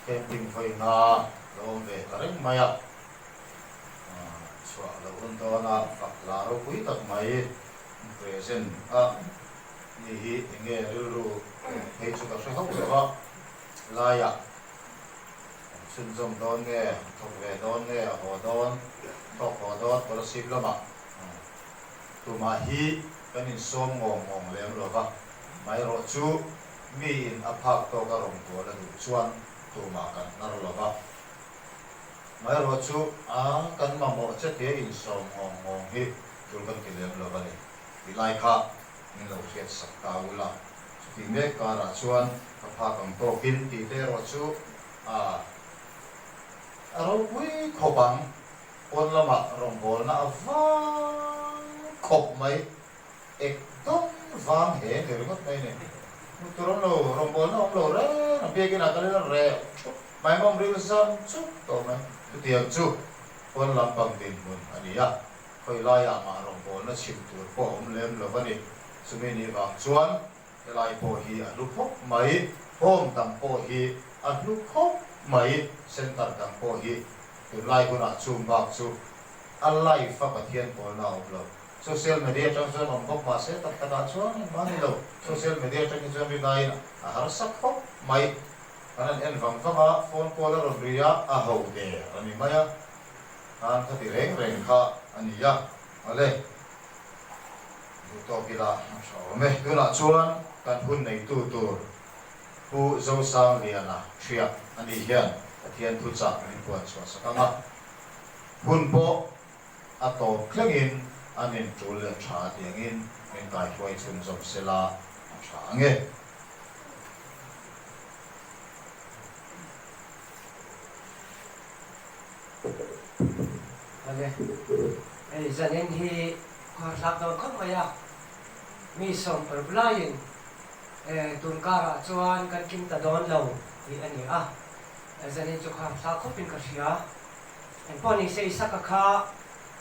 camping phơi na lo về cái mày à chua lo un to na phật la ro pui tak mai present ni hi nge ru he chu ka se hok lo la ya sun zong don nge thok ve don nge ho don thok ho don ko sip lo ma tu ma hi kan in som ngong ngong lem lo ba mai ro chu mi in aphak to ka rong to la du chuan tu ma kan nar lo ba mai ro chu kan ma mo che te in som ngong ngong hi tu kan ki lem lo ba ni ti lai kha ni lo hiat sak ta ula ti me ka ra chuan aphak ang to kin ti te ro chu ro pui khobang on lama rong bol na avang khop mai ek dom vang he de ringot mai ne turun lo rong bol na om lo re na pe ki na kale na re mai mom ring sam chu to mai tu tiang chu on lam pang din mun ani ya khoi la ya ma rong bol na chim tur po om lem lo bani sumi ni ba chuan lai po hi anu phok mai hom tam po hi anu phok mai center tam po hi tu lai ko na chum bak chu alai fa pathian ko na uplo social media trong số lòng gốc mà sẽ tất cả các số mang đi đâu social media trong cái chuyện này là har sắc khóc mày anh em vắng vắng phone call rồi bia hậu đề anh mày anh có thể rèn rèn kha anh ya ale to kila so me tu la chuan kan hun nei tu hu zo sang liana thia ani hian pathian thu cha ni puan chwa sakama hun po ato klengin anin tul tha tiangin en kai khoi chun zom sela tha nge ale ei zanin hi khar lak don khom maya mi som per blain tun kara chuan kan kim ta don lo hi ani zanin chu khar lak khopin ka sia en poni sei saka kha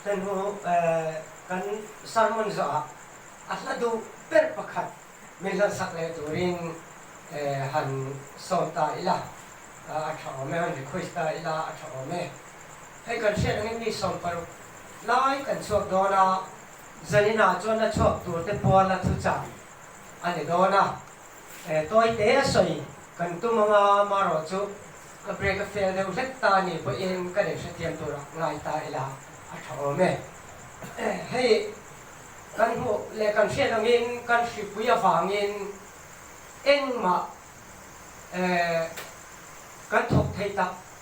ten hu kan sermon zo atla du per pakhat milan sakle turin han sonta ila a thawme han requesta ila a thawme hei kan sia ngin ni som par lai kan chuak dona zanina chona chuak tur te pola thu cha ani dona toi te soi kan tumanga maro chu ka break a fail de lek ta ni po in ka de se tiam tur ngai ta ila a thawme hei kan hu le kan sia ngin kan si puya wangin engma kan thok thei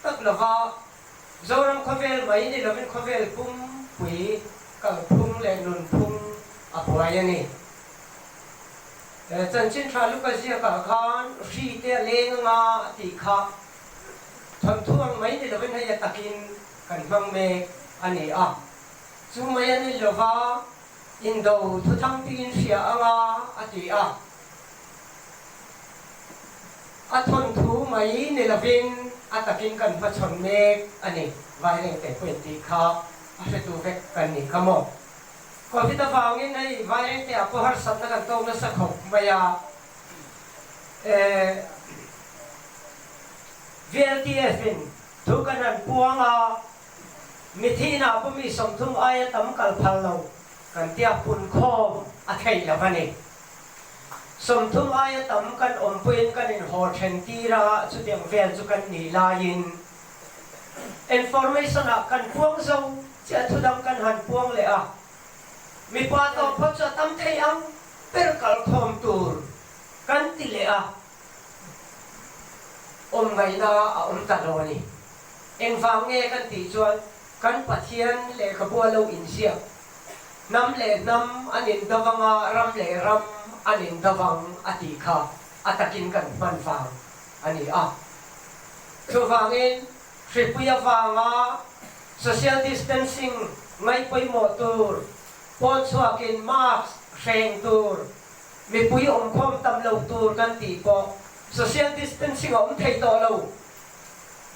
tak lova zoram khovel mai ni lovin khovel pum pui ka phum le nun phum a puaya ni chan chin tha lu ka zia ka khan ri te leng nga ti kha thon thuang mai ni lovin hay takin kan mang me ani chu mai ani lova indo thu thang tin sia anga ati thon thu mai ni lovin atakin kan pachon me ani vai reng te penti kha ase tu vek kan ni kamo ko kita wangin ai vai reng te apo har sat na kan to na sa khop maya VLTF in thu kan an puanga mithina po mi som thum ai tam kal phal lo kan tia pun khom a thei la bani som thum ai tam kan om puin kan in ho then tira chu tiang vel chu kan ni lain information kan puang zo cha thu dam kan han puang le mi pa to pho cha tam thei ang per kal khom tur kan ti le om ngai na om ta lo ni en wang nge kan ti chuan kan pathian le khabua lo in sia nam le nam anin dawanga ram le ram anin dawang ati kha atakin kan man wang ani chu wangin ripuya wanga social distancing ngai poi mo tur pon chuakin mask reng tur mi pui om khom tam lo tur kan ti po social distancing om thei to lo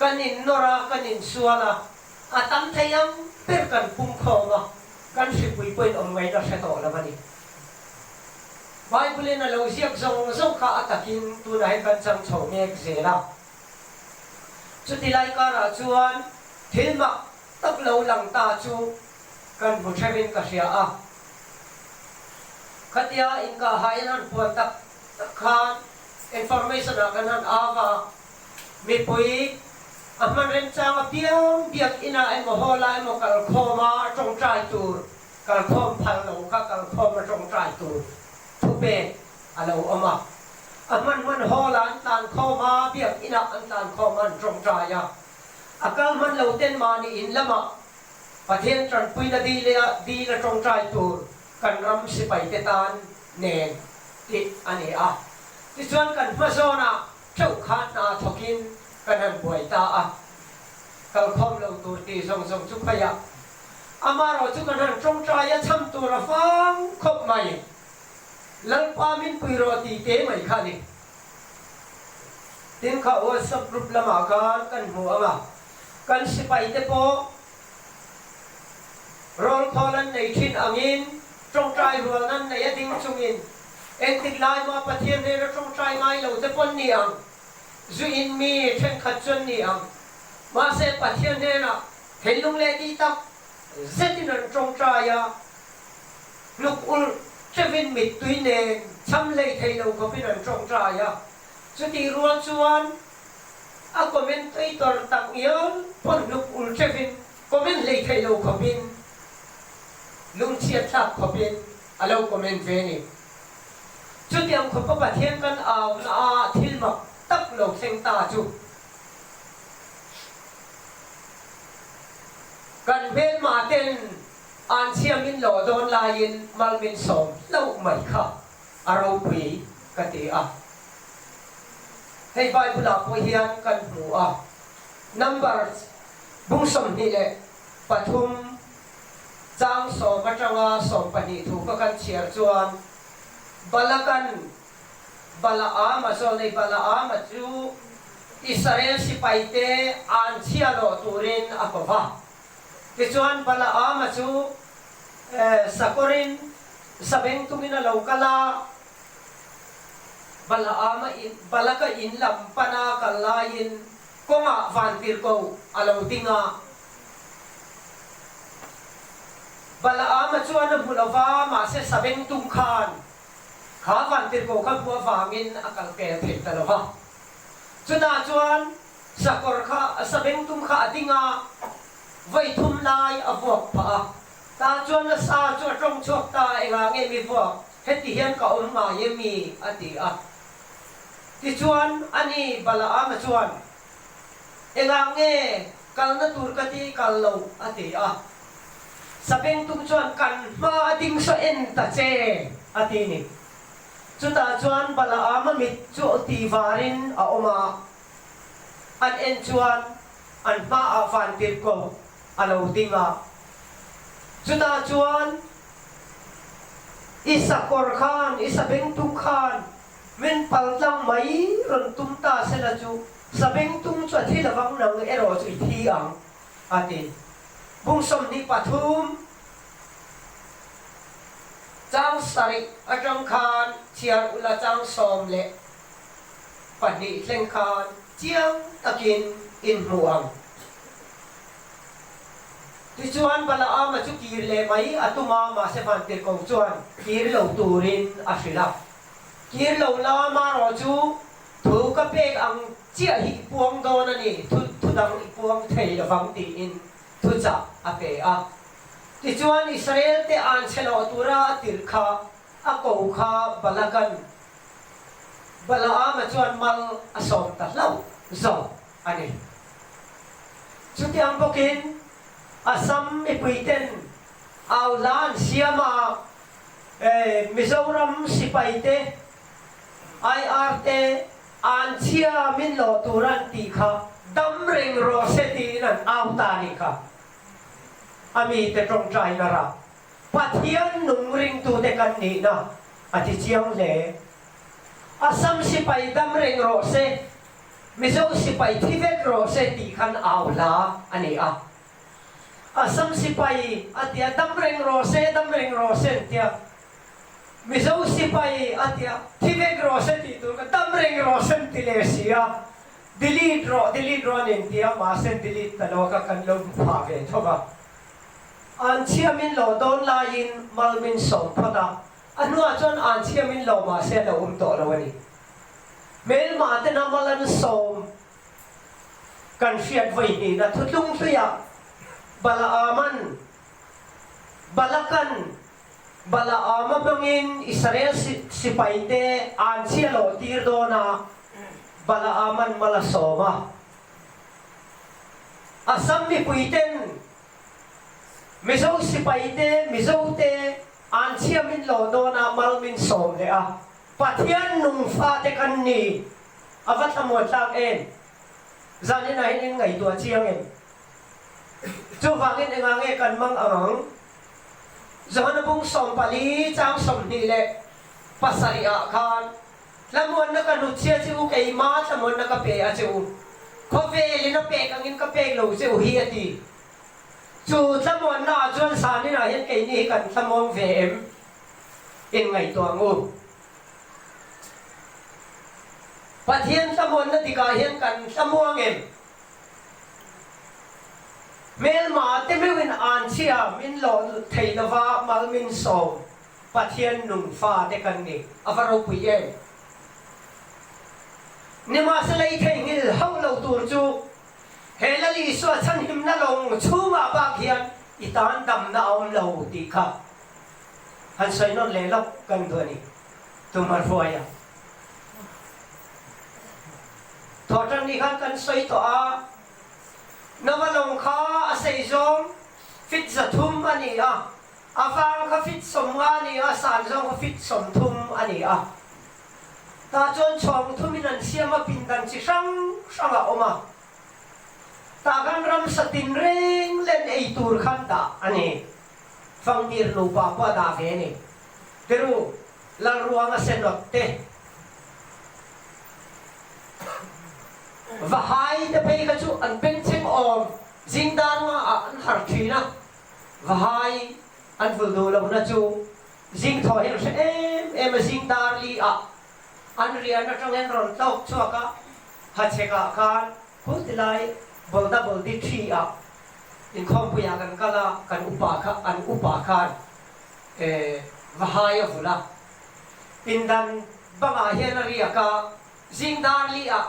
kanin nora kanin suala atam thayang per kan pum khoma kan si pui pui om ngai da se to la bani Bible na lo siak zong zong ka atakin tu na kan chang chho mek zela ชุดที่ไล่การาชวนทิลมักตักเหลาหลังตาชูกันผู้ชายวินกับเสียอ่ะขัดยาอินกาหายนั่นปวดตักคาน information กันนั่นอาวามีปุยมันเรียนจางเบียงเบียกอินาเอ็มโฮลาเอ็มกัลโคมาจงใจตูร์กัลโคมพันหลงกัลโคมาจงใจตูร์ทุเบะอะไรออกมามันโฮลาอันตันโคมาเบียกอินาอันตันโคมันจงใจอ่ะอาการมันเหลาเต้นมานี่อินละมาประเทศจันปุยนาดีละจงใจตูร์กันรำสิไปเตตันเนนที่อันนี้อ่ะที่ชวนกันมาโซนะเจ้าขาดนาทกินกันหันบวยตาอ่ะกัลคอมเราตัวตีส่งจุกขยะอามาเราจุกันหันจงใจทำตัวระฟังคบใหม่ลังปามินปุยโรตีเตไม่ขานี่ทิ้งเขาว่าสับรูปละมากันหัวมากันสิไปเตโปรอลพอลันในชินอังอินจงใจรัวนั้นในดิ้งจุงอินเอ็งติดลายมาประเทศในจงใจไม่เราจะปนเนียงจุอินมีเช่นขัดจนเนียงมาเสพประเทศเนี่ยนะเห็นลุงเล่ดีตักเสตินันจงใจอะลูกอุลเชวินมิดตุยเนงช้ำเลยไทยเราก็เป็นนันจงใจอะจุดที่รัวชวนอะคอมเมนต์ไอ้ตัวตักเยอะปนลูกอุลเชวินคอมเมนต์เลยไทยเราก็เป็นลุงเชียร์ทับก็เป็นอะไรคอมเมนต์เวนี่จุดyangเขาประเทศกันเอาทิลมักตักโลกเซงตาจุกันเวนมาเต้นอันเชียมินโลโดนลายินมัลมินสมเล่าไม่ค่ะอารมณ์ปีกติอ่ะให้ใบบุหลาบเฮียนกันหัว numbers บุ้งสมนี่แหละปฐุมจางสมจังหวะสมปนิถูกกันเชียร์จวนbalakan balaam asal ni balaam tu Israel si paite an sialo turin akova kecuan balaam tu sakorin sabeng tumina laukala balaam balaka in lampana kalain konga vantir ko alaw tinga balaam tu ana bulava ma se sabeng tungkhanขาฟันติดโกขับหัวฟามินอาการแก่เผ็ดตลอดจุดจวนสักรข้าสเปงตุ้มข้าติงาไว้ทุ่มลายอวบผาตาจวนละซาจวนตรงชกตาเองเงี้ยมีพวกเฮติเฮียนกับองมาเยมีอติอ่ะที่จวนอันนี้บลาอามาจวนเองเงี้ยกัลนตูร์กติกัลโลอติอ่ะสเปงตุ้มจวนกันมาดิ้งโซเอ็นตาเจอตินี่จุดจวนบลาอามามิดจุตีวารินอาอมาอันเอ็นจวนอันมาอาฟันติดโกอาลูติงาจุดจวนอิสกอร์ขานอิสเบงตุงขานมินปัลลังไม่รันตุมตาเสนาจูสเบงตุงจวนที่ระวังนังเอโรจุที่อังอาติบุ้งสมนิปฐุมจางสริอาจารย์ขานเชียร์อุลาจางสมเละปฏิเสงขานเจียงตะกินอินห่วงที่ชวนบลาอามาจุกีเลไม่อัตุมาเสฟันติกงชวนกีรเหลาตูรินอาศิลากีรเหลาลามารอจูถูกกับเอกอังเจียหิปวงโดนนี่ทุดังหิปวงเทยฟังตีอินทุจักอเปอะที่ชวนอิสราเอลเตอันเชลตุระติร์คาอโกคาบลากันบลาอามาชวนมัลอสมตัดเล่าซออันนี้จุดยังพกินอาซัมไม่ปุยเต้นเอาล้านเสียมามิโซรัมสิไปเตไออาร์เตอันเชียมินโลตุรันติค่ะดัมเริงโรเซตีนันเอาตานิค่ะอามีแต่ตรงใจนะระปัทยันนุ่งริงตูเตกันนี่นะอาทิเชียงเล่อาซัมสิไปดัมเริงโรเซมิโซสิไปที่เวกโรเซตีคันเอาลาอันนี้อ่ะอาซัมสิไปอาทิดัมเริงโรเซเตียมิโซสิไปอาทิที่เวกโรเซตีตัวก็ดัมเริงโรเซติเลเซีย delete ron in dia ma sen delete talo ka kan lo pha ve thoba an chiamin lo don la in malmin som phada anua chon an chiamin lo ma se lo to lo ni mel ma te na malan som kan fiat vai ni na thutlung tuya bala aman balakan bala ama bangin Israel si paite an chia lo tir do na bala aman mala soma asam mi puiten mizo si paite mizo te an chia min lo do na mal min som le a pathian nung fa te kan ni avat amot lang en zani na hin ngai tua chiang en chu wangin engange kan mang ang Zohana bung som pali chang som ni le pasari a khan lamon na kanut sia chu kay ma lamon na kape a chu ko ve li na pe kangin kape lo chu hi ati chu lamon na chuan sa ni na hian kay ni kan lamong ve em in ngai to ngu pathian lamon na tika hian kan lamong em mel ma te mewin an chia min lo thei lova mal min so pathian nung fa te kan ni avaro puye ni ma salai thei ngil hau lo tur chu helali so chan him na long chu ma ba khian itan dam na om lo ti kha han soi non le lok kan do ni tumar foya thotan ni kan soi to a Namalong ka asay zong fit sa tum ani a afang ka fit som ani a san zong ka fit som tum ani a ta chon chong tuminan siya mapindan si sang a oma ta kan ram sa tinring len ay tur kanta ani fang dir lupa pa da fe ni pero laruang a senot te và hai ta bây cái chú anh bên trên ôm dính đan mà anh hạt thủy na và hai anh vừa đồ lâu na chú dính thổi nó sẽ em mà dính đan li à anh riêng nó trong em rồi tóc cho cả hạt chế cả can hút lại bol đi thi à in không bây giờ cần cái là cần upa can và hai ở vừa là in đan bằng ai hiện là riêng cả dính đan li à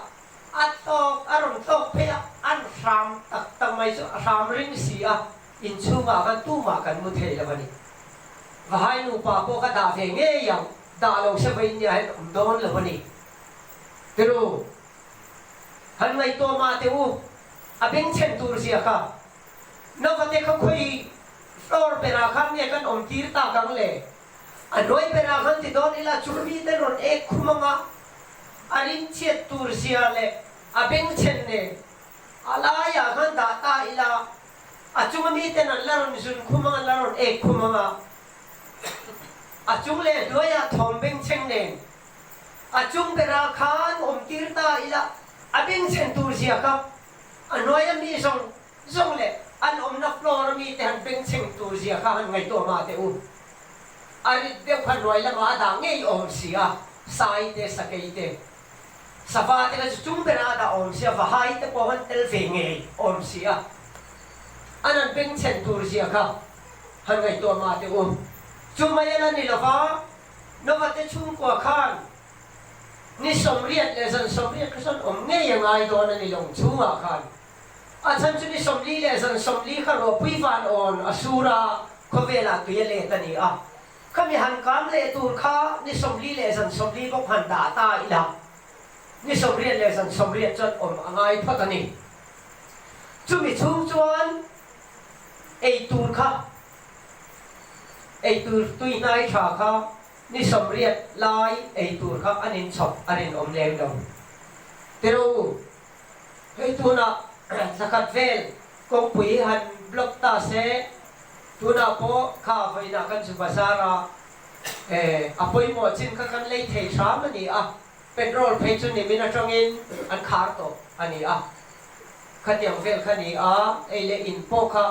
atok aron tok pe an ram tak tamai so ram ring sia in chunga kan tu ma kan mu thei la bani va hai nu pa ko ka da ve nge yang da lo se vai ni hai don la bani pero han mai to ma te u abeng chen tur sia ka no va te ka khoi flor pe ra khan ne kan om tir ta kang le anoi pe ra khan ti don ila churbi te ron ek khumanga arin chet tur sia le abeng chen ne alaya kan da ta ila achung mi ten an laron sun khumanga laron ek khumanga achung le doya thom beng chen ne achung bera khan om tir ta ila abeng chen tur sia ka anoya mi song le an om na flor mi te han beng chen tur sia ka han ngai to ma te u ari de khan roi la ma da ngei om sia sai te sakei te Sapa te ka chung bera da om sia va hai te po han tel ve nge om sia anan beng chen tur sia ka han ngai to ma te um chu mai na ni lova no va te chung kwa khan ni som riat le san som riat ka son om nge yang ai do na ni long chu ma khan a chan chu ni som li le san som li kha ro pui van on asura ko vela tu ye le ta ni a kami han kam le tur kha ni som li le san som li ko han da ta ila ni som riat le san som riat chon om angai phatani chu mi chung chuan ei tur kha ei tur tui nai tha kha ni som riat lai ei tur kha anin chop anin om lem lo pero ei tu na zakat vel kong pui han blok ta se tu na po kha vai na kan su basara apoi mo chin ka kan lei thei tham ani a petrol phei chu ni mina tongin an khar to ani a khatiang vel khani a ei le in po kha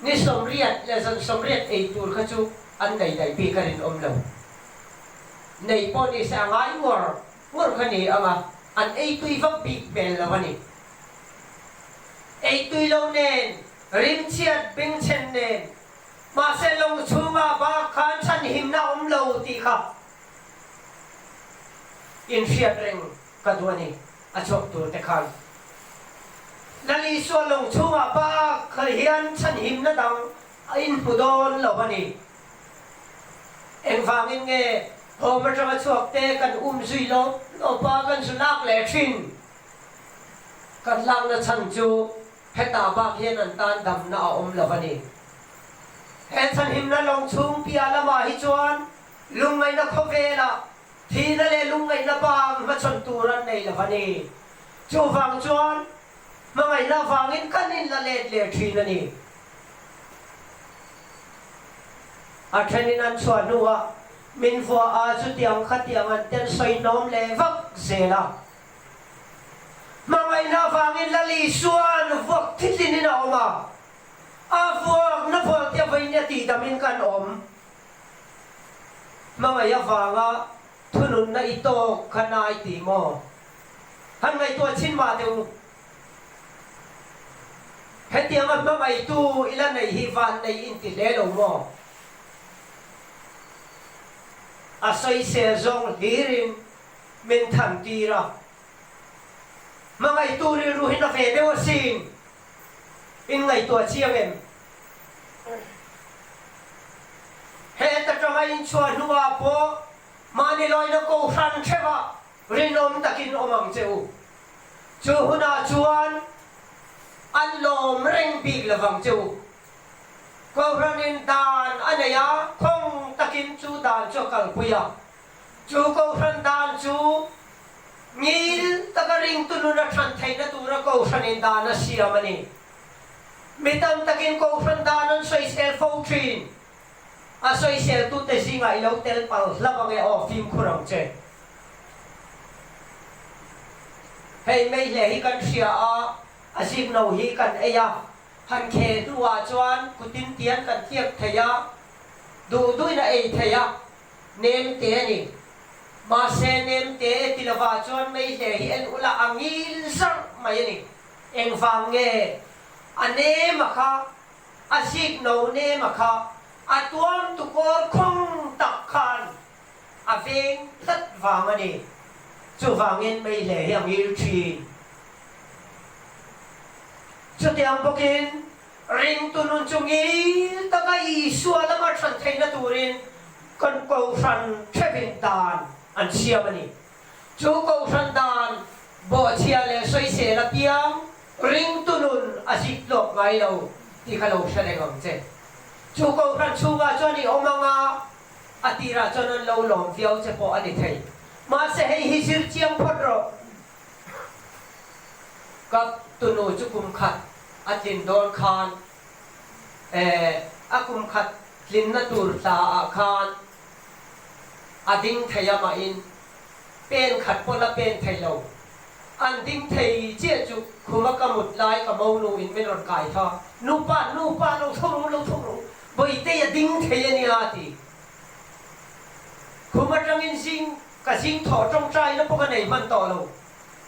ni som riat le san som riat ei tur kha chu an dai dai pi karin om lo nei po ni sa ngai ngor khani anga an ei tui vak big bel lawani ei tui lo nen rim chiat bing chen nen ma se long chunga ba khan chan him na lo ti kha in fiat reng kadwani achok tur te khan nali so long chunga ba khian chan him na dang in pudon lawani en vangin nge hôm trong chuộc tê cần duy lô lô ba cần sunak lệ thin cần lang na chan chu hết ta ba hiền an tan đầm na lovani hết chan him na long chung pia la ma hi chuan lung ngai na khove la thi na le lung ngai na ba ma chon turan nei lovani chu wang chuan ma ngai na wangin kanin la le thin ani a thenin an chuan nuwa min vua a chu tiang khat tiang an ten soi nom le vak zela mangai na wangin lali suan vok thitin in oma a vok na vok tia vai ne ti damin kan om mangai ya wanga thunun na ito kanai ti mo han ngai to chin ma deu hetiang at mangai tu ilan nei hi van nei in ti le lo mo asoi se zong lirin min tham tira mangai tu ri ruhin na fe deu sin in ngai to chiang em he ta tama in chuan nuwa po mani loi na ko ran theva rinom takin omang cheu chu huna chuan an lom reng big lawang cheu ko ranin dan anaya khong takin chu dan cho kal puya chu ko ran dan chu ngil takaring tununa than thaina tura ko ranin dan na siamani mitam takin ko ran dan an soi sel fo trin a soi sel tu te singa ilo tel pal lawang e o film khurang che hey mei le hi kan sia a asip no hi kan eya han khe duwa chuan kutin tian kan thiak theya du na ei theya nem te ni ma se nem te tilawa chuan mei le hi en ula angil sar mai ni eng wang nge ane makha asip no ne makha atuam tu ko khong tak khan aveng tat wang ani chu wangin mei le hi angil thi cho tiang bokin ring tunun chungi takai suala ma than thaina turin kon ko ran thevin dan an siamani chu ko ran dan bo chia le soi se la piang ring tunun asik lok ngai lo ti khalo shale ngam che chu ko ran chu wa choni omanga atira chonon lo lom viau che po ani thei ma se hei hi sir chiang phot ro kap tunu chukum khat atin don khan akum khat lin na tur ta khan ading thaya ma in pen khat pola pen thailo an ding thei che chu khuma kamut lai ka mo nu in menor kai tha nu pa lo thong boi te ya ding thei ani ati khuma tangin sing ka sing tho trong trai na poka nei man to lo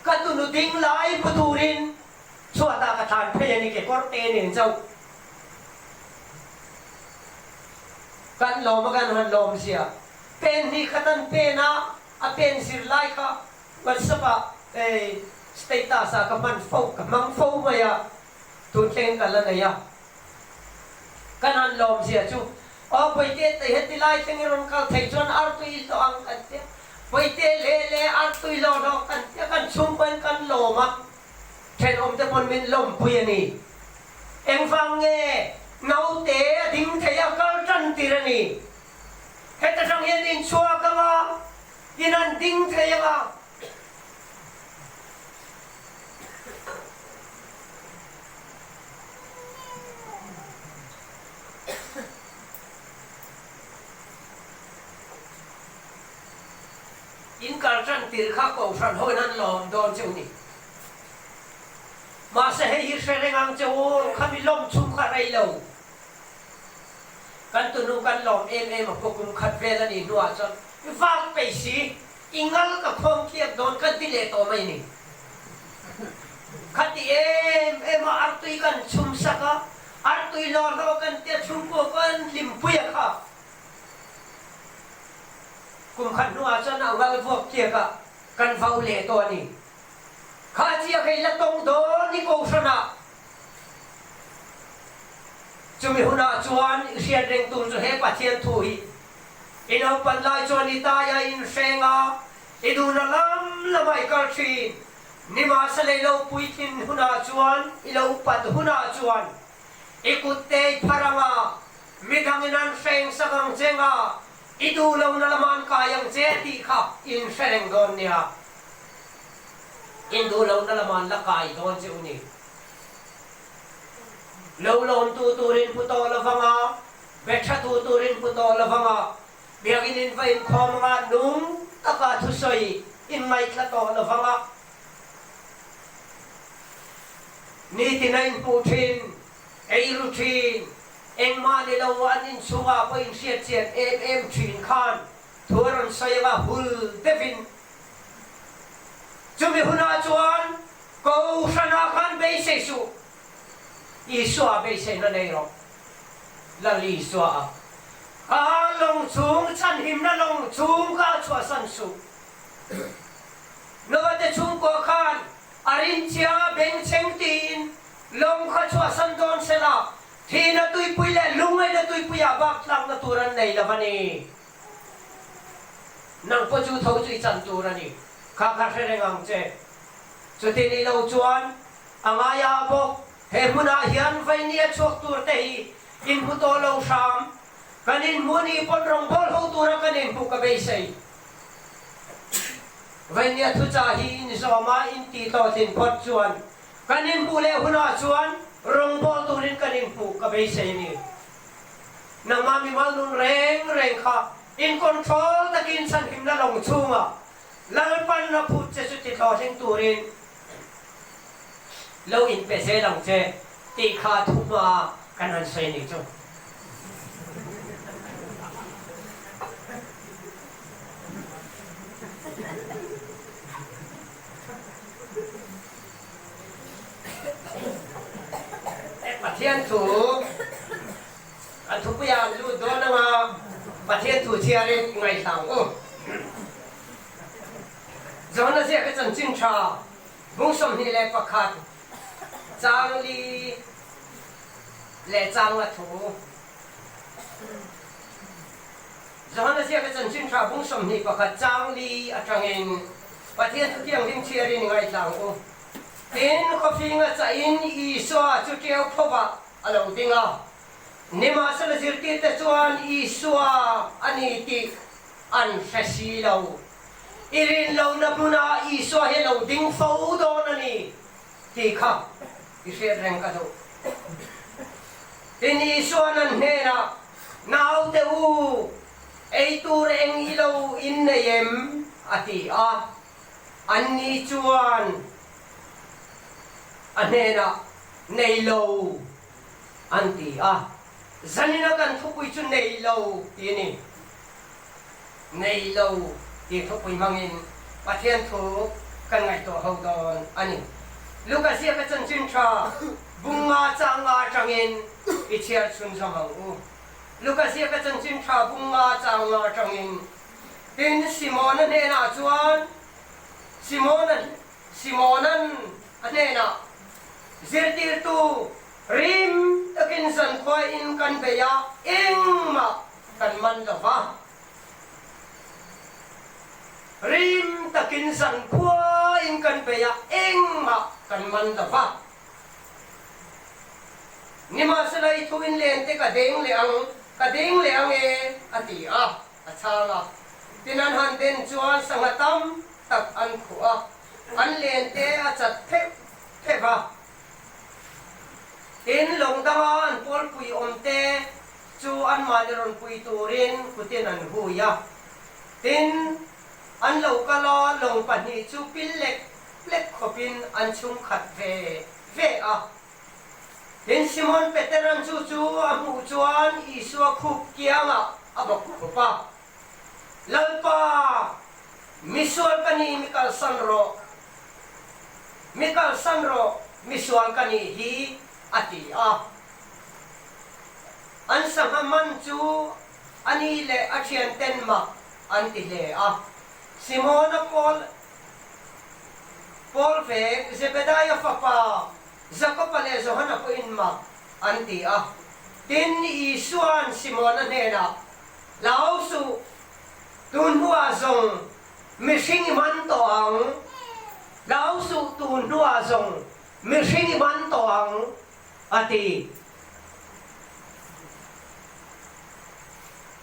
ka tu nu ding lai puturin chua ta ka than phei ani ke kor te nen chau kan lo ma kan han lom sia pen ni khatan pena a pen sir lai ka whatsapp status a ka man fo ka mang fo ma ya tu teng ka la na ya kan han lom sia chu o poi te te het lai teng ron ka thei chon ar tu il to ang kan te poi te le ar tu lo do kan te kan chum pen kan lo ma then om te pon min lom pui ani eng phang nge nau te ding thaya kal tran tirani heta sang yen in chua ka ma inan ding thaya ma in kal tran tir kha ko fran hoi nan lom don cheu ni mà sẽ hay sẽ đang ăn châu khami lom chung khát ai lâu kan tu nu kan lom em mà cô cũng khát về là đi nuôi cho vang bể xí ingal ka khom kiak don kan ti le to mai ni khati em artui kan chum saka artui lor ro kan te chum ko kan lim puya kha kum khan nu a chan ang wal vok kia ka kan vau le to ni kha chia kai la tong do ni ko sana chumi huna chuan rian reng tun chu he pathian thu hi ino pan lai chuan ni ta ya in senga iduna lam lamai kal thin nima salei lo puithin huna chuan ilo pat huna chuan ikutte pharanga midhanginan seng sakang chenga idu lo na laman kayang che ti kha in sereng don nia in du lo na laman la kai don che uni lo lon tu turin puto lavanga betha tu turin puto lavanga biagin in vain khomanga nung taka thusoi in mai tla to lavanga ni tinain putin ei rutin eng ma ni lo an in suga pa in siat siat em thin khan thuran sayanga hul devin chumi huna chuan ko sana khan be se su i suwa be se na nei ro la li suwa a long chung chan him na long chung ka chua san su no te chung ko khan arin chia beng cheng tin long kha chua san don se la thina tui pui le lungai na tui pui abak lang na turan nei la bani nang po chu thau chui chan turani kha kha reng ang che chu ti ni lo chuan anga ya bo he muna hian vai nia chok tur te hi in pu to lo sam kanin muni pon rong bol ho tur kanin pu ka be sei vai nia thu cha hi in zo ma in ti to tin pot chuan kanin pu le huna chuan rong bol turin kanin pu ka be sei ni nang ma mi mal nun reng reng kha in control takin san him na long chunga lalpan na phut che su ti tho theng turin lo in pe se long che ti kha thu ma kanan sei ni chu pathian thu an thu pya lu do na ma pathian thu chia ren ngai thang o zona se ka chan chin tha bung som ni le pakhat chang li le chang la thu zona se ka chan chin tha bung som ni pakhat chang li atangin pathian thu kiang lim chia ren ngai thang o tin coffee nga cha in I swa chu teo phoba alo dinga nima sala zirti te chuan I swa ani ti an fasi lo irin lo na buna I swa he lo ding fo do na ni ti kha I se reng ka do tin I swa nan he na nau te u ei tu reng I lo in na yem ati a ani chuan anena nei lo anti a zanina kan thupui chu nei lo ini nei lo ti thupui mangin pathian thu kan ngai to ho don ani lukasia ka chan chin tha bunga changa changin I chiar chun zamang u lukasia ka chan chin tha bunga changa changin tin simon ne na chuan simonan anena zirtir tu rim takin san khoi in kan beya engma kan man lova rim takin san khoi in kan beya engma kan man lova nima salai thuin len te ka deng le ang e ati a achanga tinan han den chuan sangatam tak an khua an len te a chat the ba in long danga an pol pui omte chu an maleron pui turin kutin an huya tin an lo kala long pani chu pillek lek khopin an chung khat ve a tin simon peteran chu amu chuan isua khup kianga abok khopa lalpa misual kani Michael Sanro misual kani hi ati an samaman chu ani le achian tenma anti le Simona Paul ve Zebediah papa Jacob le Johanna ko inma anti tin isuan Simona nena lausu tun hua zong missing man toang lausu tun hua zong missing man toang ati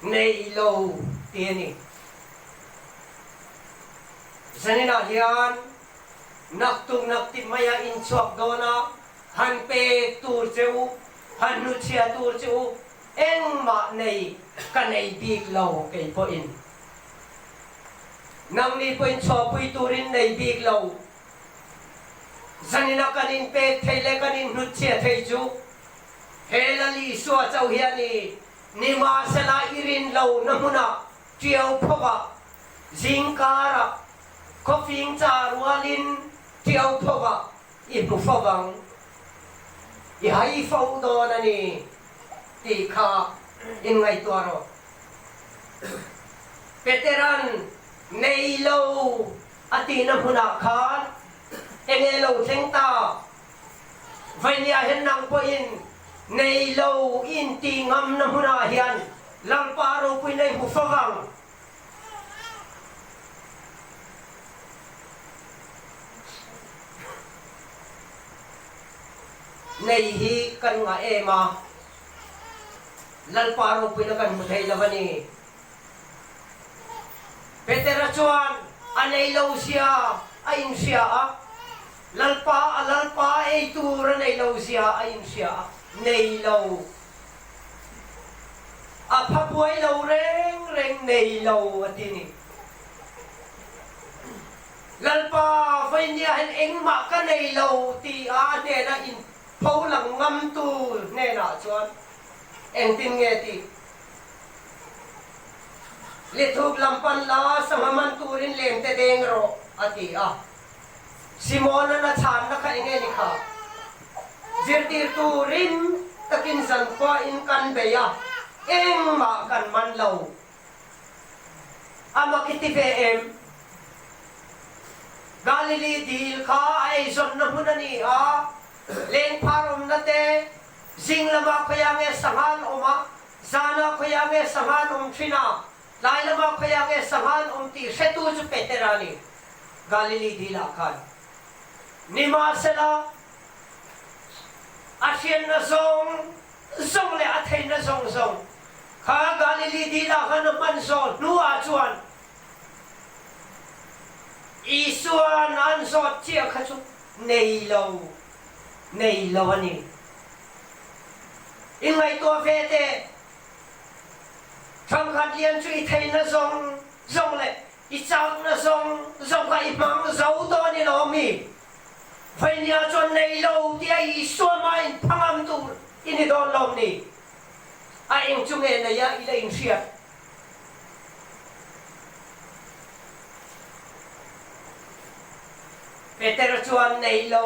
nei lo tieni zanina hian naktung nakti maya in chuak dona han pe tur cheu han nu chia tur cheu eng ma nei kanei big lo ke po in nang ni po in cho pui turin nei big lo zanina kanin pe thele kanin nu chia thei chu helali so chau hian ni ma sala irin lo namuna tiau phowa zingkara kofing cha rualin tiau phowa ibu phawang i hai phau do na ni ti kha in ngai tuaro veteran nei lo ati na huna khan enge lo thengta vainia hen nang po in nei lo in ti ngam na huna hian lalparo pui nei bu phawang nei hi kan nga ema lalparo pui na kan muthai lavani petera chuan anei lo sia ain sia lalpa ei tur nei lo sia ain sia nei lo phapuai lo reng nei lo atini lalpa vainia hen engma ka nei lo ti ne na in phau lang ngam tu ne na chuan eng tin nge ti le thuk lampan la samaman turin lem te deng ro ati Simona na chan na ka enge ni kha zirtir turin takin san kwa in kan beya eng ma kan man lo amakiti ve Galilee dil kha ai zon na hunani len parom na te zing lama khoyange sangan oma zana khoyange sangan trina lai lama khoyange sangan ti setu ju peterani Galilee dila khan nima sela Asian na zong le athai na zong kha Galilee dila khan man zon nuwa chuan isuan an zot chia khachu nei lo ani in ngai to ve te thang khat lian chui thai na zong le i chang na zong ka i mang zo to ni lo mi phai nia chon nei lo ti ai so mai phangam tu in don lom ni a eng chung e na ya i la ing sia Peter chuan nei lo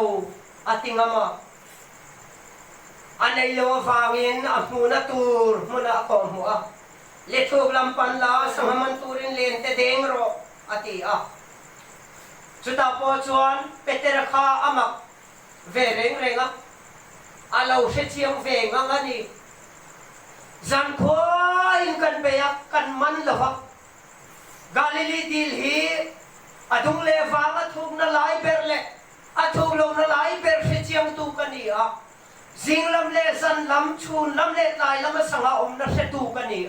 atingama anei lo vangin muna tur muna ko mua le thuk lampan la samaman turin len te deng ro ati chuta po chuan Peter kha amak ve renga alo se chiang ve ngani zan khoi in kan beyak kan man lova Galilee dil hi adung le wanga thuk na lai berle athuk lo na lai ber se chiang tu kani zinglam le san lam chun lam le lai lam sanga om na se tu kani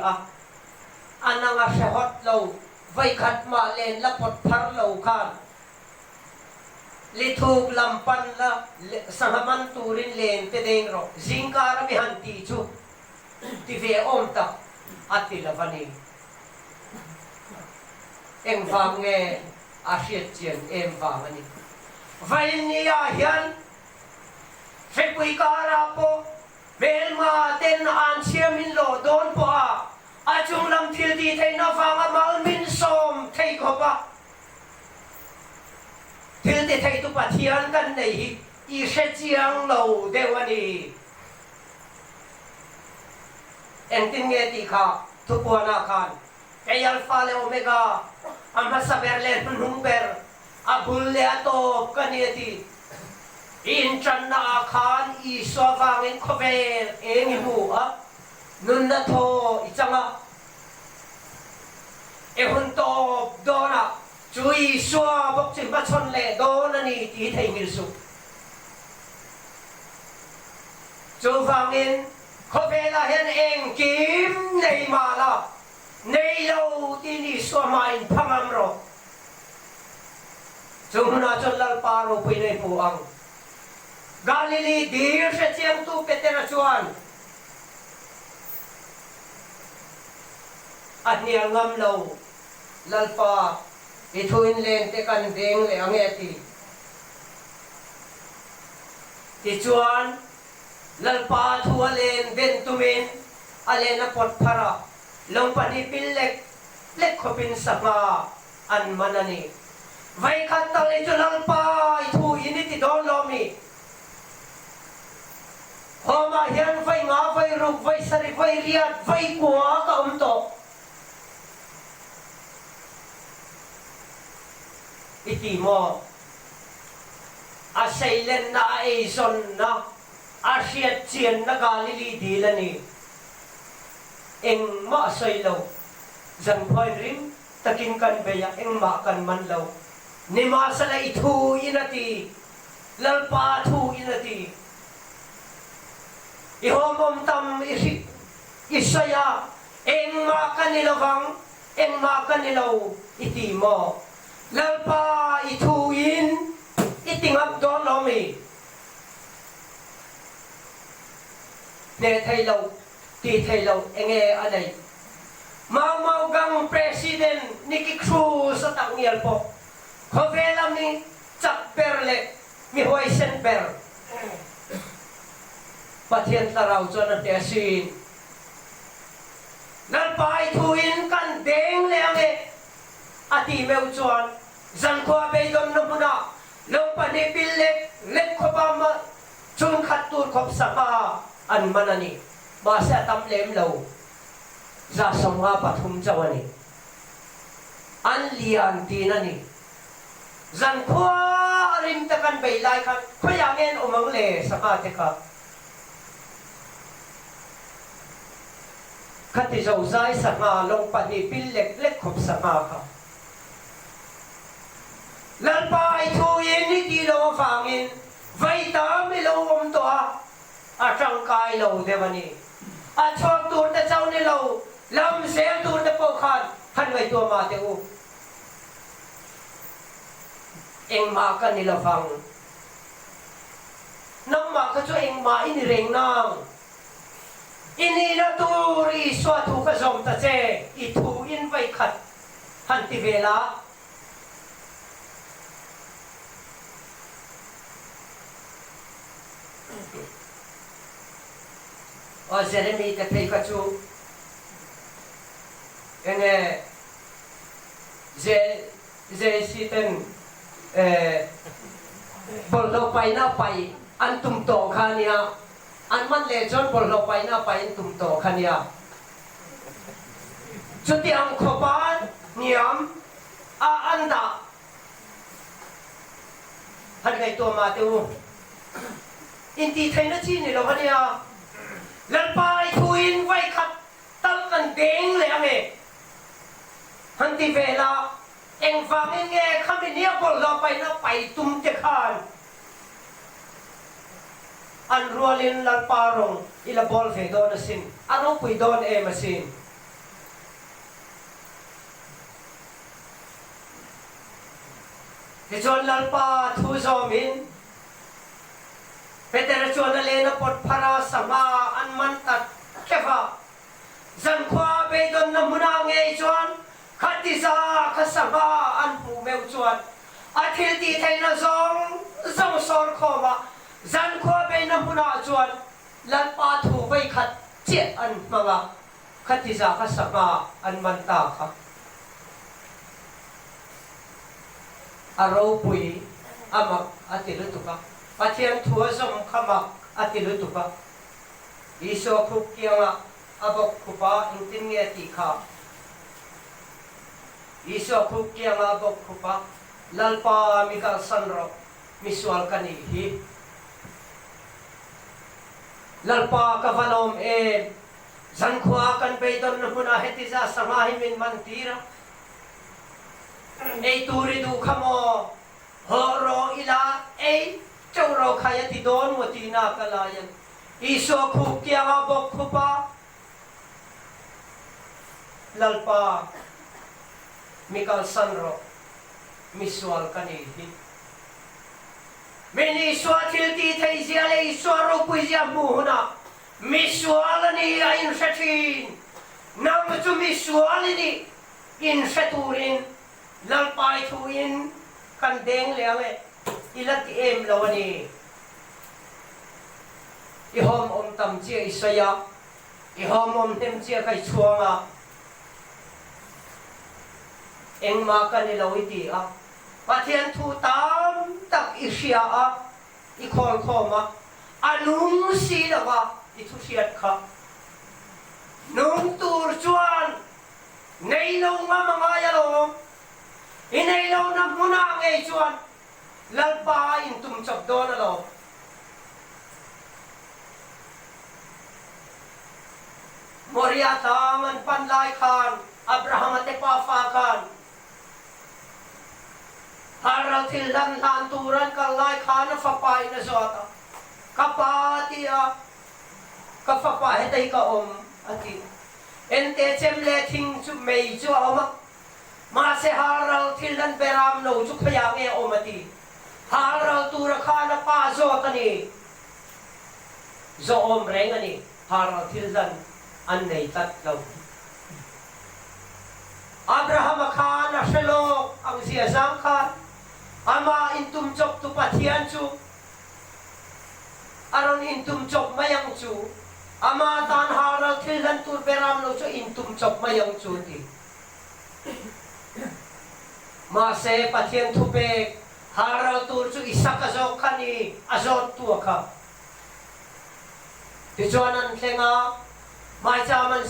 ananga se hot lo vai khat ma len la pot phar lo khan li thuk lam pan la sangaman turin len te deng ro zingkara mi han ti chu ti ve om ta ati la vani eng vang nge Asiat chian em vang ani vainia hian fepui kara po belma ten an chiamin lo don po achung lam thil ti thei na wanga mal min som thei ko pa te thei tu pathian kan nei i se chiang lo dewani entin nge ti kha tu puana khan kay alpha le omega amma saberle number abul le ato kaniati in chan na khan i swavangin khovel eng hu a nun na tho ichanga e hun to dona chui xua bốc chim bắt chon lệ đó là ni tí thầy nghiên su chú vàng in có vẻ là hiện em kiếm này mà là này lâu tí ni xua mai phăng âm rồi chú na chon lal paro pui này pu ang Galilee dir sa chiang tu petera chuan at niya ngam lâu lalpa ithuin len te kan deng le angeti ti chuan lalpa thua len ben tumin alena pot phara long pani pillek lek khopin sanga an manani vai khat tal e lalpa ithu initi don lomi homa hian vai nga vai ruk vai sari vai riat vai kwa ka to iti mo a sailen na aison na a siat chien na Galilee dilani eng ma soilo zan phoi rim takin kan beya eng ma kan man lo ni ma sala ithu inati lalpa thu inati ihomom tam isaya eng ma kanilawang eng ma kanilaw iti mo lalpa ithuin itingap don lomi ne thầy lâu ti thầy lâu enge anai mau gang president Nicky Cruz sa tangial po khovelam ni chak perle mi hoisen per pathian taraw chon te sin lalpa ithuin kan deng le ange ati meu chuan zan khoa be dom no puna lo pani pillek lek khopa ma chun khat tur khop sapa an manani ba sa tam lem lo za somga pathum chawani an lian tinani zan khoa rim takan be lai khan khoyangen omang le saka te ka khati zo zai sama long pani pillek lek khop sapa ka lalpa ithuin ni ti lo fangin vai ta mi lo om to a chang kai lo devani a chok tur ta chau ni lo lam sel tur ta po khan han vai to ma te u eng ma ka ni lo fang nang ma ka cho eng ma in reng nang ini na turi swa thu ka zom ta che ithu in vai khat han ti vela o Jeremy te thei ka chu enge je siten bollo pai na pai an tum to khania an man le chon bollo pai na pai an tum to khania chuti ang khopan niam a anda han gai to ma te u inti thei na chi ni lo khania lalpa ithuin vai khat tal kan deng le ame hanti vela eng vang nge khami nia bol lo pai na pai tum te khan an rualin lalpa rong ila bol ve don asin aro pui don e masin he chon lalpa thu zomin Peter chuan le na pot phara sama an man tat keva zan khwa be don na muna nge chuan khati za kha sama an pu meu chuan a thil ti thei na zong sor khoma zan khwa be na muna chuan lan pa thu vai khat che an manga khati za kha sama an man ta kha aro pui amak atilutuka pathian thua som khamak atilutuka iso khuk kianga abok khupa intin nge ti kha iso khuk kianga abok khupa lalpa mikal sanro miswal kani hi lalpa kavalom zan khua kan peidon na puna hetiza samahi min mantira turi du khamo horo ila choro khaya ti don moti na kalayan iso khu kya nga bok khupa lalpa mikal sanro miswal kanihi meni swatil ti thai ziale swaro puizia buhuna miswal ni ain satin nam tu miswal ni in saturin lalpai thuin kan deng leange ilat lawani ihom om tam chia isaya ihom om tem chia kai chuanga engma kan lawiti a pathian thu tam tak isia a ikhol khoma anung si lawa ithu siat kha nung tur chuan nei lo nga mga yalo inay lo na muna ngay chuan lalpa in tum chop do na lo Moria tangan panlay khan Abraham at Epafa khan haral tildan lanturan kalay khan na fapay na zota kapati kapapay tay ka ati ente chemle ting chu may chu amak Mase haral tildan beram no chu khayange omati haral tura khana pa zo tani zo om rengani haral tildan annei tat lo Abraham khana shelo ang sia sang khan ama intum chok tu pathian chu aron intum chok mayang chu ama tan haral tildan tur beram no chu intum chok mayang chu ti Mase pathian thupe haral tur chu isak azok khani azot tu kha tijuanan thenga mai chaman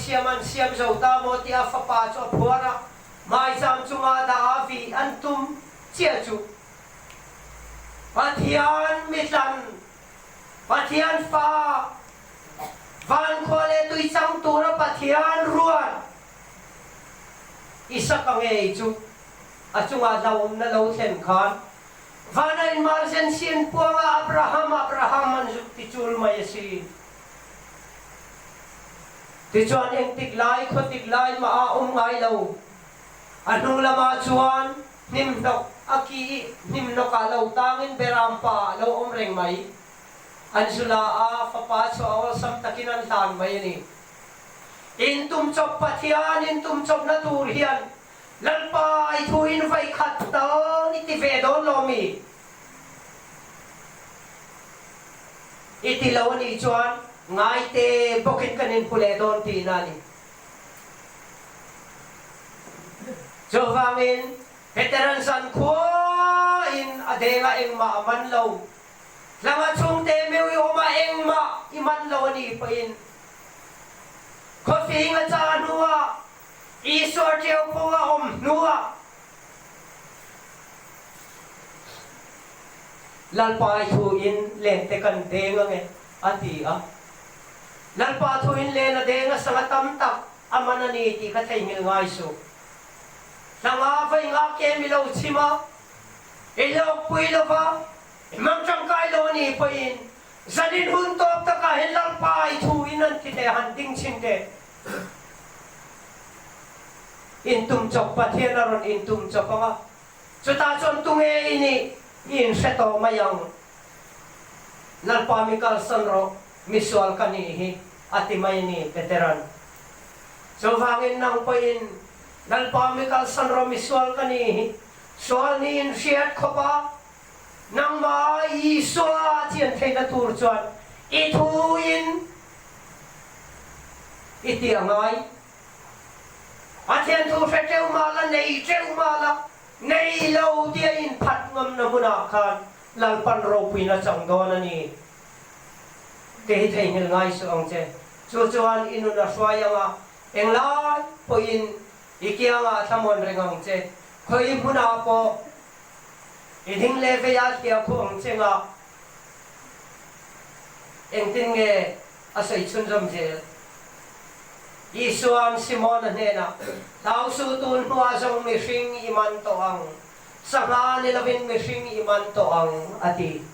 siam zo ta mo ti afapa cho phora mai cham chunga da avi antum chia chu pathian mitlan pathian fa van khole tu isang tura pathian ruan isak ange chu achunga lawom na lo thlen khan vana in marsen sin puanga Abraham an zukti chul mai si tichuan eng tiglai khotiglai ma ngai lo anung lama chuan nimnok aki nimnok a lo tangin berampa lo reng mai ansula a fapa chu awal sam takinan tan mai ni intum chop pathian intum chop na tur hian lalpa thuin vai khat to ni ti ve don lomi iti lawani chuan ngai te bokin kanin pule don ti nani jovangin veteran san ko in adela eng ma man lo lama chung te mewi oma eng ma iman lo ni pa in coffee nga cha nuwa Isor tiyaw po nga nuwa lalpa thuin len te kan denga nge ati lalpa thuin len na denga sa tamtak amana ni ti katay ngil nga iso nanga fay nga kemilaw chima ilaw puilo ba imang changkay lo ni pain zanin huntop ta kahit lalpa thuin ang tite handing sinte intum chok pathian aron intum chok nga chuta chon tunge ini in seto mayang lalpa mikal sanro miswal kanihi ati may ni veteran so hangin nang pain lalpa mikal sanro miswal kanihi soal ni in siat khopa nang ma iswa tian thei na tur chuan ithuin iti angai Athian thu fe teu mala nei teu mala nei lo dia in phat ngam na huna khan lal pan ro pina chang don ani te thei ngil ngai su ong che chu chuan inuna swayanga englai po in ikianga thamon rengong che khoi huna po iding le ve ya tia ko ong che nga eng tin nge asai chun jom je Isuan Simon nena tau su tun hua song mi sing iman to ang sanga nilawin mi sing iman to ang ati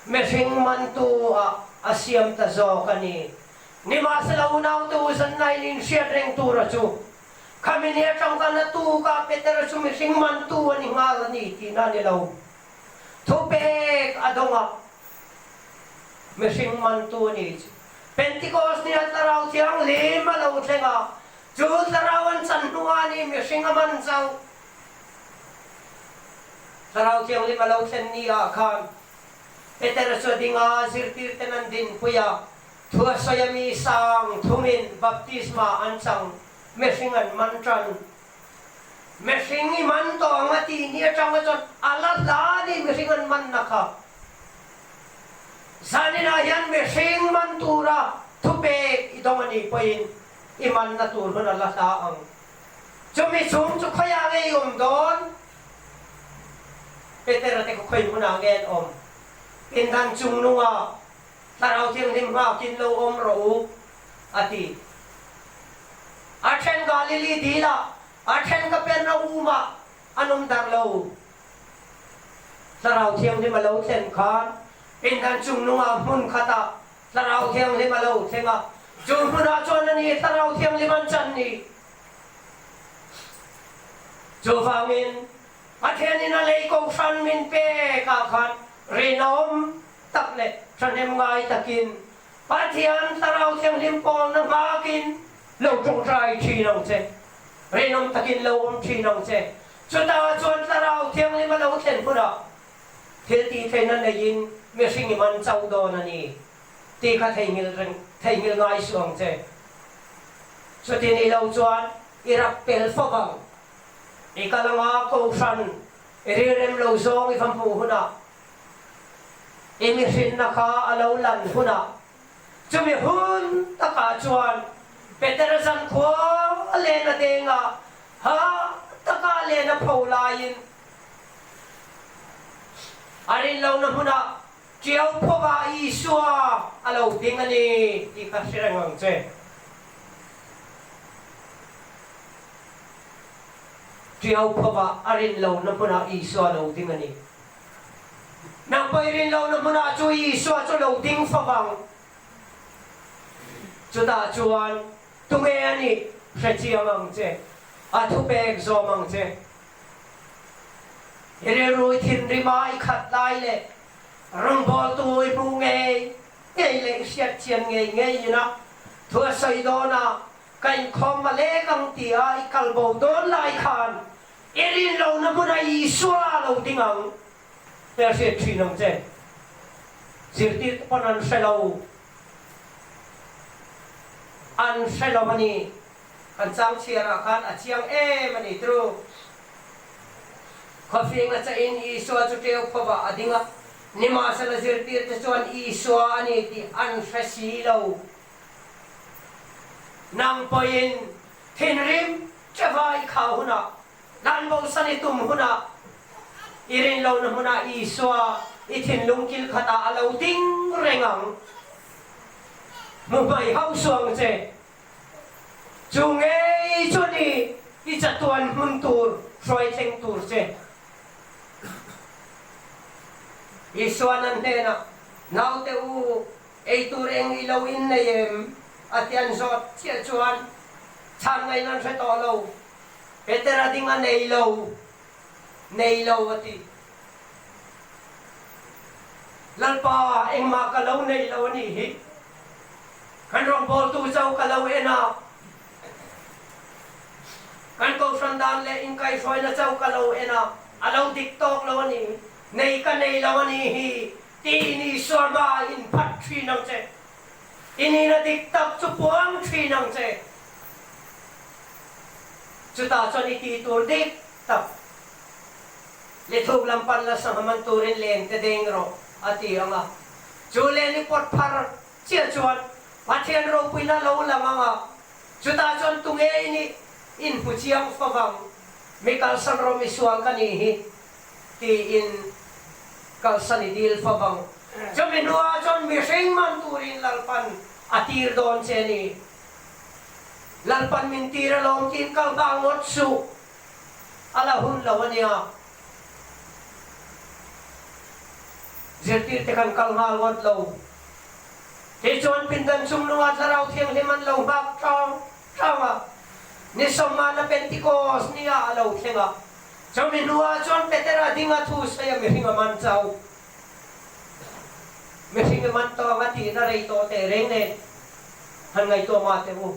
mi sing man tu asiam ta zo kani ni ma sa launaw tu san nai nin siya reng tu ra chu kami niya chang ka na tu ka peter su mi sing man tu ani ngal ni ti na nilaw tupek adonga mi sing man tu ni Pentecost niya taraw siyang lima law tlenga. Jul tarawan sanduan ni misingaman saw. Taraw siyang lima law tlen niya kan. Peter so dinga sirtir tenan din puya. Tua soyami sang tumin baptisma ansang mesingan mantran. Mesingi man to angati niya chang chot alat lani mesingan man naka. Sanina yan mesing mantura tupek idongani poin iman na turho na lataang chumisum chu kaya ngay don Peter ate ko koy muna ngayon pindan chung nunga taraw tiyang limha kinlo ro ati Achen Galilee dila Achen Capernauma anong darlaw taraw tiyang limalaw ten kan Pindan chung nunga mun kata taraw tiyang limalaw tenga chung muna chuan ni taraw tiyang liman chan ni Jovangin Athen inalay kong san min pe kakan rinom takle sanem ngay takin Patian taraw tiyang limpol ng makin law chung try chinong che rinom takin law chinong che chuta chuan taraw tiyang limalaw ten muna Hilti tenan na yin mesing iman chaw do na ni ti ka thei ngil ngai suang che so tin ilaw chuan irap pel fobang ikalanga ko san irirem lo zong ifam pu huna imisin na ka alaw lan huna chumi hun taka chuan peterazan ko alena denga ha taka alena paulayin arin law na huna Chiyaw po ba iswa alaw dingan ni ikasirang che Chiyaw po ba arin law na muna iswa alaw dingan ni Nang pa rin law na muna chu iswa chu law ding fabang chu ta chuan tungayan ni sa chiyang che at hupeg zomang che Ireruy tinrima ikat lai le rung bol tuoi bu ngay le siat chian ngay na thua sai do na kain khom ma le kang tia ikal bo don lai khan erin lo na muna iswa lo dingang per se trinong che zirtit panan selo an selo mani kan chang chiara kan a chiang mani tru Coffee nga sa in iswa chu teo paba adinga nima sa lazirtir te chuan iswa ani ti an fasilaw nang poin tinrim chavai khahuna dan bo sanitum huna irin law na huna iswa itin lungkil khata alaw ding rengang mumbai hausuang che chungei chuni ichatuan muntur froi teng tur che Iswanan tena Nau te u Eitureng ilawin na yem At yan sot siya chuan Chan ngay nan sa tolaw Petera di nga nailaw Nailaw ati Lalpa eng makalaw nailaw ni Kanrong bol tu saw kalaw ena Kan ko sandan le in kay soy na saw kalaw ena Alaw tiktok law ni Nei ka nei lawan hi tini sorba in pat tri nang che ini na diktak chupuang tri nang che chuta choni ti tur dik tap litog lampan la sa hamanturin len te dengro ati anga jule ni pot par chia chuan pathian ro puina lo lamanga chuta chon tunge ini in puchiang fawang mikal san ro misuang kanihi ti in kalsan idil fawang jominua chon mising man turin lalpan atir don cheni lalpan mintira lom kin kalbangot su alahun lawania zirtir tekan kalngal wat lo ti chuan pindan sumnuat laraw thiang liman lo bak trawa ni somma na pentikos niya alo thenga jominua chon petera dinga thu saya mihinga man chau mihinga man to ngati na rei to te reng ne han ngai to ma te mu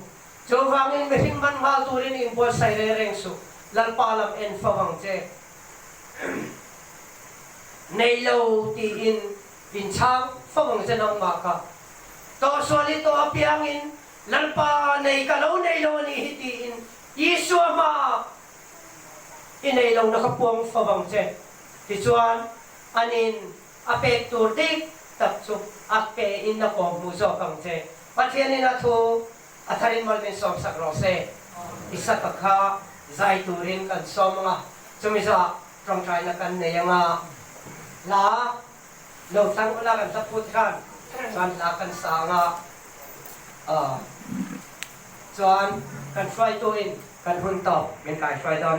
cho wangin mihing man mal turin impol sai re reng su lalpalam en fawang che nei lo ti in chang fawang che nang ma ka to soli to apiangin lalpa nei ka lo nei lo ni hiti in Yeshua ma inay lo nakapuang fawang che ti chuan anin apektur dik tapsu ape in na ko muso kang che pathianin athu atharin malvin som sakrose isa kakha zai turin kan som nga chumisa trong trai na kan ne nga la lo tang ula kan saput kan kan la kan sa nga chuan kan try to in kan hun tau ben kai try don